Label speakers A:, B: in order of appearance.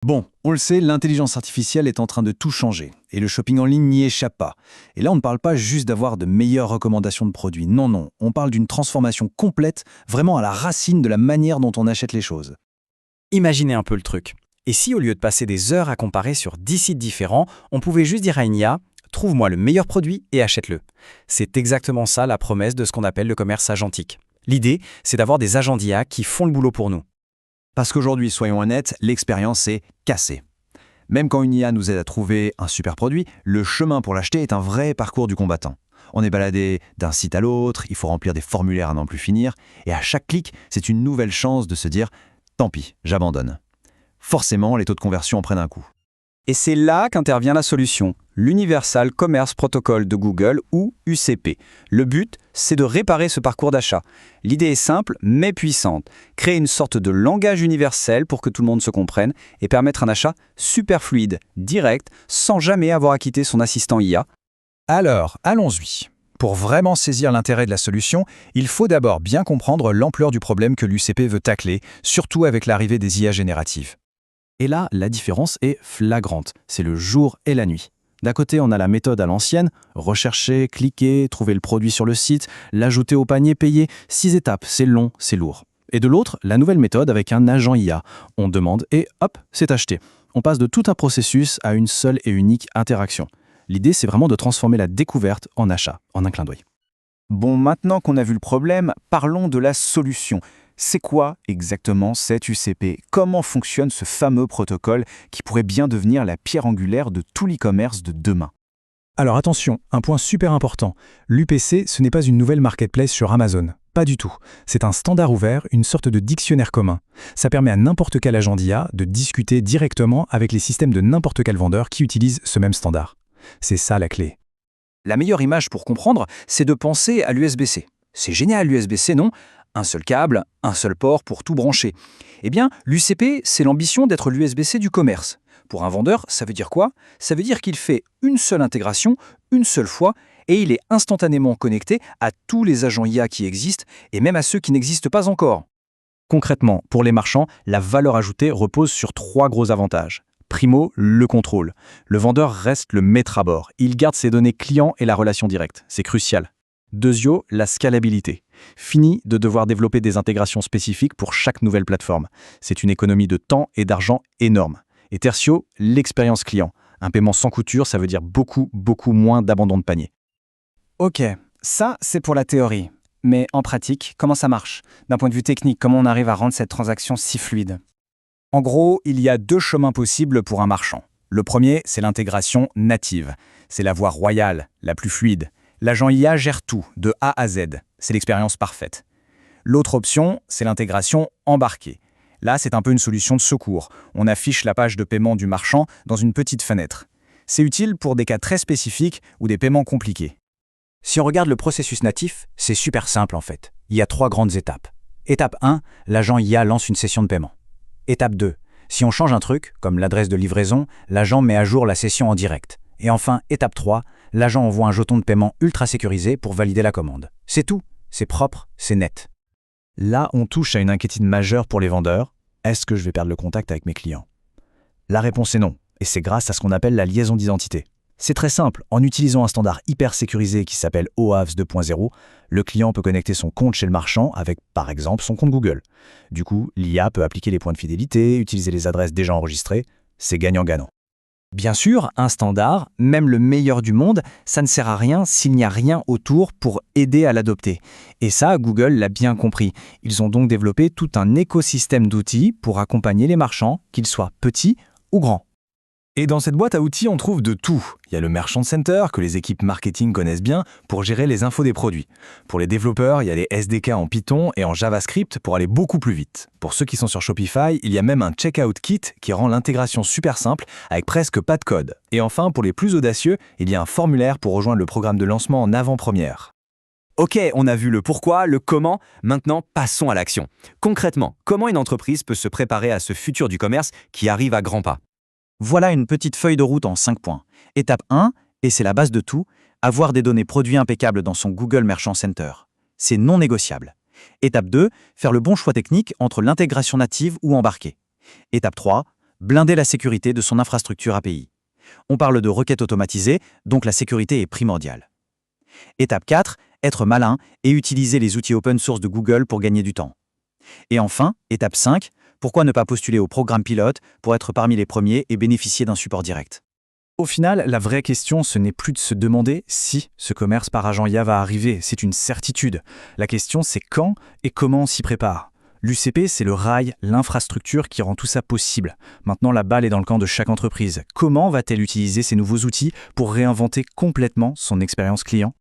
A: Bon, on le sait, l'intelligence artificielle est en train de tout changer, et le shopping en ligne n'y échappe pas. Et là, on ne parle pas juste d'avoir de meilleures recommandations de produits, non, non, on parle d'une transformation complète, vraiment à la racine de la manière dont on achète les choses.
B: Imaginez un peu le truc. Et si au lieu de passer des heures à comparer sur 10 sites différents, on pouvait juste dire à une IA « Trouve-moi le meilleur produit et achète-le ». C'est exactement ça la promesse de ce qu'on appelle le commerce agentique. L'idée, c'est d'avoir des agents d'IA qui font le boulot pour nous.
A: Parce qu'aujourd'hui, soyons honnêtes, l'expérience est cassée. Même quand une IA nous aide à trouver un super produit, le chemin pour l'acheter est un vrai parcours du combattant. On est baladé d'un site à l'autre, il faut remplir des formulaires à n'en plus finir, et à chaque clic, c'est une nouvelle chance de se dire « tant pis, j'abandonne ». Forcément, les taux de conversion en prennent un coup.
B: Et c'est là qu'intervient la solution, l'Universal Commerce Protocol de Google ou UCP. Le but, c'est de réparer ce parcours d'achat. L'idée est simple mais puissante. Créer une sorte de langage universel pour que tout le monde se comprenne et permettre un achat super fluide, direct, sans jamais avoir à quitter son assistant IA.
C: Alors, allons-y. Pour vraiment saisir l'intérêt de la solution, il faut d'abord bien comprendre l'ampleur du problème que l'UCP veut tacler, surtout avec l'arrivée des IA génératives.
D: Et là, la différence est flagrante. C'est le jour et la nuit. D'un côté, on a la méthode à l'ancienne, rechercher, cliquer, trouver le produit sur le site, l'ajouter au panier, payer. 6 étapes, c'est long, c'est lourd. Et de l'autre, la nouvelle méthode avec un agent IA. On demande et hop, c'est acheté. On passe de tout un processus à une seule et unique interaction. L'idée, c'est vraiment de transformer la découverte en achat, en un clin d'œil.
E: Bon, maintenant qu'on a vu le problème, parlons de la solution. C'est quoi exactement cet UCP? Comment fonctionne ce fameux protocole qui pourrait bien devenir la pierre angulaire de tout l'e-commerce de demain?
C: Alors attention, un point super important. L'UPC, ce n'est pas une nouvelle marketplace sur Amazon. Pas du tout. C'est un standard ouvert, une sorte de dictionnaire commun. Ça permet à n'importe quel agent d'IA de discuter directement avec les systèmes de n'importe quel vendeur qui utilise ce même standard. C'est ça la clé.
B: La meilleure image pour comprendre, c'est de penser à l'USB-C. C'est génial l'USB-C, non? Un seul câble, un seul port pour tout brancher. Eh bien, l'UCP, c'est l'ambition d'être l'USB-C du commerce. Pour un vendeur, ça veut dire quoi? Ça veut dire qu'il fait une seule intégration, une seule fois, et il est instantanément connecté à tous les agents IA qui existent, et même à ceux qui n'existent pas encore.
D: Concrètement, pour les marchands, la valeur ajoutée repose sur 3 gros avantages. Primo, le contrôle. Le vendeur reste le maître à bord. Il garde ses données clients et la relation directe. C'est crucial. Deuxio, la scalabilité. Fini de devoir développer des intégrations spécifiques pour chaque nouvelle plateforme. C'est une économie de temps et d'argent énorme. Et tertio, l'expérience client. Un paiement sans couture, ça veut dire beaucoup moins d'abandon de panier.
E: Ok, ça c'est pour la théorie. Mais en pratique, comment ça marche? D'un point de vue technique, comment on arrive à rendre cette transaction si fluide?
B: En gros, il y a 2 chemins possibles pour un marchand. Le premier, c'est l'intégration native. C'est la voie royale, la plus fluide. L'agent IA gère tout, de A à Z. C'est l'expérience parfaite. L'autre option, c'est l'intégration embarquée. Là, c'est un peu une solution de secours. On affiche la page de paiement du marchand dans une petite fenêtre. C'est utile pour des cas très spécifiques ou des paiements compliqués.
D: Si on regarde le processus natif, c'est super simple en fait. Il y a 3 grandes étapes. Étape 1, l'agent IA lance une session de paiement. Étape 2, si on change un truc, comme l'adresse de livraison, l'agent met à jour la session en direct. Et enfin, étape 3, l'agent envoie un jeton de paiement ultra sécurisé pour valider la commande. C'est tout, c'est propre, c'est net.
C: Là, on touche à une inquiétude majeure pour les vendeurs. Est-ce que je vais perdre le contact avec mes clients? La réponse est non, et c'est grâce à ce qu'on appelle la liaison d'identité. C'est très simple, en utilisant un standard hyper sécurisé qui s'appelle OAuth 2.0, le client peut connecter son compte chez le marchand avec, par exemple, son compte Google. Du coup, l'IA peut appliquer les points de fidélité, utiliser les adresses déjà enregistrées, c'est gagnant-gagnant.
B: Bien sûr, un standard, même le meilleur du monde, ça ne sert à rien s'il n'y a rien autour pour aider à l'adopter. Et ça, Google l'a bien compris. Ils ont donc développé tout un écosystème d'outils pour accompagner les marchands, qu'ils soient petits ou grands.
C: Et dans cette boîte à outils, on trouve de tout. Il y a le Merchant Center, que les équipes marketing connaissent bien, pour gérer les infos des produits. Pour les développeurs, il y a les SDK en Python et en JavaScript pour aller beaucoup plus vite. Pour ceux qui sont sur Shopify, il y a même un Checkout Kit qui rend l'intégration super simple, avec presque pas de code. Et enfin, pour les plus audacieux, il y a un formulaire pour rejoindre le programme de lancement en avant-première.
F: Ok, on a vu le pourquoi, le comment, maintenant passons à l'action. Concrètement, comment une entreprise peut se préparer à ce futur du commerce qui arrive à grands pas?
D: Voilà une petite feuille de route en 5 points. Étape 1, et c'est la base de tout, avoir des données produits impeccables dans son Google Merchant Center. C'est non négociable. Étape 2, faire le bon choix technique entre l'intégration native ou embarquée. Étape 3,
B: blinder la sécurité de son infrastructure API. On parle de requêtes automatisées, donc la sécurité est primordiale. Étape 4, être malin et utiliser les outils open source de Google pour gagner du temps. Et enfin, étape 5, pourquoi ne pas postuler au programme pilote pour être parmi les premiers et bénéficier d'un support direct?
C: Au final, la vraie question, ce n'est plus de se demander si ce commerce par agent IA va arriver, c'est une certitude. La question, c'est quand et comment on s'y prépare. L'UCP, c'est le rail, l'infrastructure qui rend tout ça possible. Maintenant, la balle est dans le camp de chaque entreprise. Comment va-t-elle utiliser ces nouveaux outils pour réinventer complètement son expérience client ?